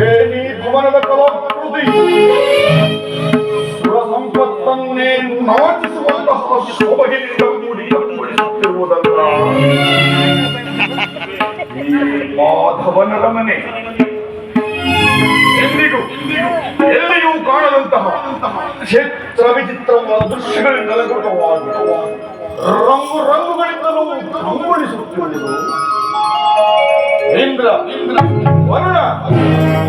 ಏನಿ ಭುವನದ ಕಲಾಕೃತಿ ಸುರ ಸಂಪತ್ತನ್ನೇ ನಾಚಿಸುವಂತಹ ಶೋಭೆಯಿಂದ ಮೂಡಿ ಕಂಗೊಳಿಸುತ್ತಿರುವುದಲ್ಲ. ಈ ಮಾಧವನ ರಮನೆ ಎಲ್ಲಿಯೂ ಕಾಣದಂತಹ ಚಿತ್ರ ವಿಚಿತ್ರವಾದ ದೃಶ್ಯಗಳಿಂದ ರಂಗು ರಂಗುಗಳಿಂದಲೂ ಕಂಗೊಳಿಸುತ್ತಿರುವುದು. ಇಂದ್ರ ವರುಣ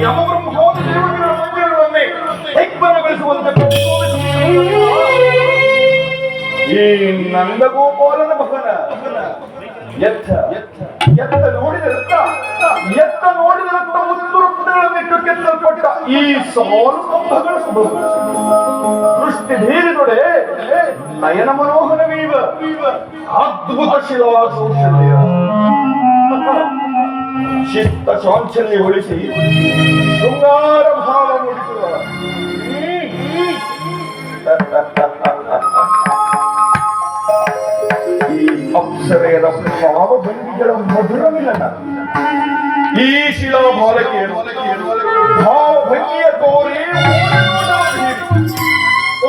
ಯಮಬ್ರಹ್ಮಾದಿ ದೇವತೆಗಳ ಮಂದಿರಗಳನ್ನೇ ಹೆಗ್ಬರಗೊಳಿಸುವಂತೆ ಈ ನಂದಗೋಪಾಲನ ಮಗನ ಎತ್ತ ನೋಡಿದ ಉತ್ತರಗಳನ್ನು ಕೆತ್ತಲ್ಪಟ್ಟ ಈ ಸಾಲು ಕಂಬಗಳ ದೃಷ್ಟಿ ಬೀರಿ ನೋಡೆ ನಯನ ಮನೋಹರವೀವ ಅದ್ಭುತ ಶಿಲಾ ಕೌಶಲ್ಯ ಚಿತ್ತ ಚಾಂಚಲ್ಯ ಉಳಿಸಿ ಶೃಂಗಾರ ಭಾವ ಮೂಡಿಸುವ ಈ ಅಪ್ಸರೆಯರ ಭಾವಭಂಗಿಗಳ ಮಧುರ ಮಿಲನ. ಈ ಶಿಲಾ ಬಾಲಕಿಯರು ಭಾವಭಂಗಿಯ ತೋರಿ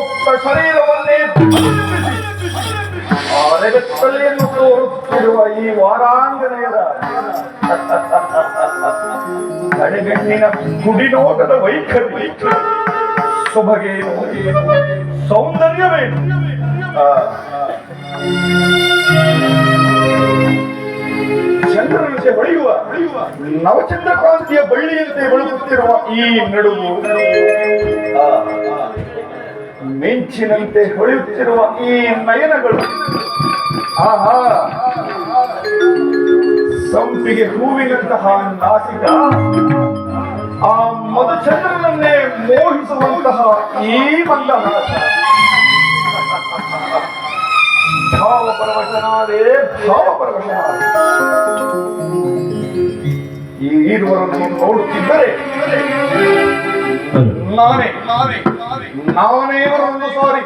ಉಕ್ತ ಶರೀರವನ್ನೇ ಆರೆಗತ್ತಲೆಯನ್ನು ತೋರುತ್ತಿರುವ ಈ ವಾರಾಂಗನೆಯರ ಕಡೆಗಣ್ಣಿನ ಕುಡಿನೋಟದ ವೈಖರಿ ಸೊಬಗೇನು ಸೌಂದರ್ಯವೇನು. ಚಂದ್ರನಂತೆ ಹೊಳೆಯುವ ನವಚಂದ್ರಕಾಂತಿಯ ಬಳ್ಳಿಯಂತೆ ಬೆಳಗುತ್ತಿರುವ ಈ ನಡುವು, ಮಿಂಚಿನಂತೆ ಹೊಳೆಯುತ್ತಿರುವ ಈ ನಯನಗಳು, ಆಹಾ ಸಂಪಿಗೆ ಹೂವಿನಂತಹ ನಾಸಿಕ, ಆ ಮಧುಚಂದ್ರನನ್ನೇ ಮೋಹಿಸುವಂತಹ ಈ ಮಂದಹಾಸ, ಭಾವಪರವಶನಾದೆ ಭಾವಪರವಶನಾದೆ. ಈ ಇರುವರನ್ನು ನೋಡುತ್ತಿದ್ದರೆ ನಾನೇ ಇವರನ್ನು ಸಾರಿ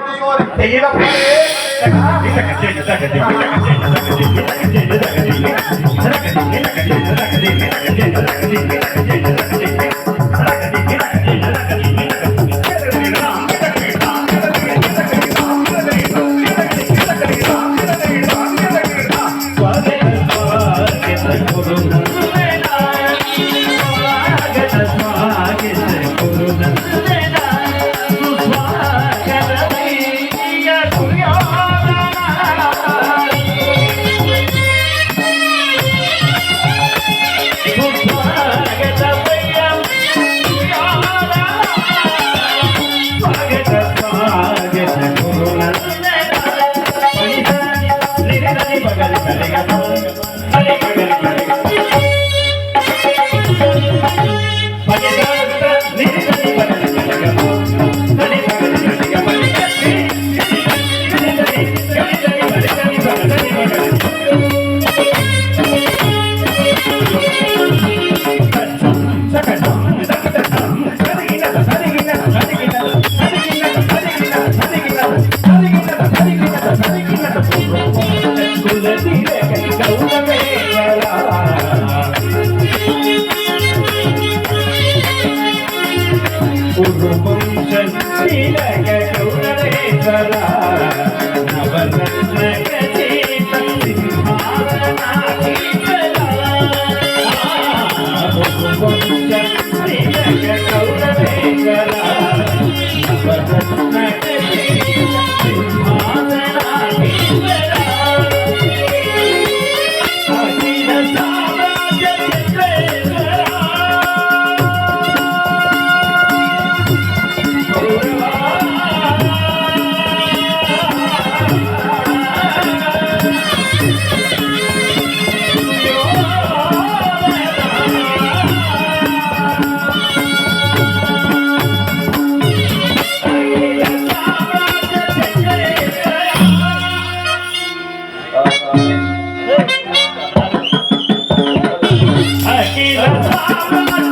Aqui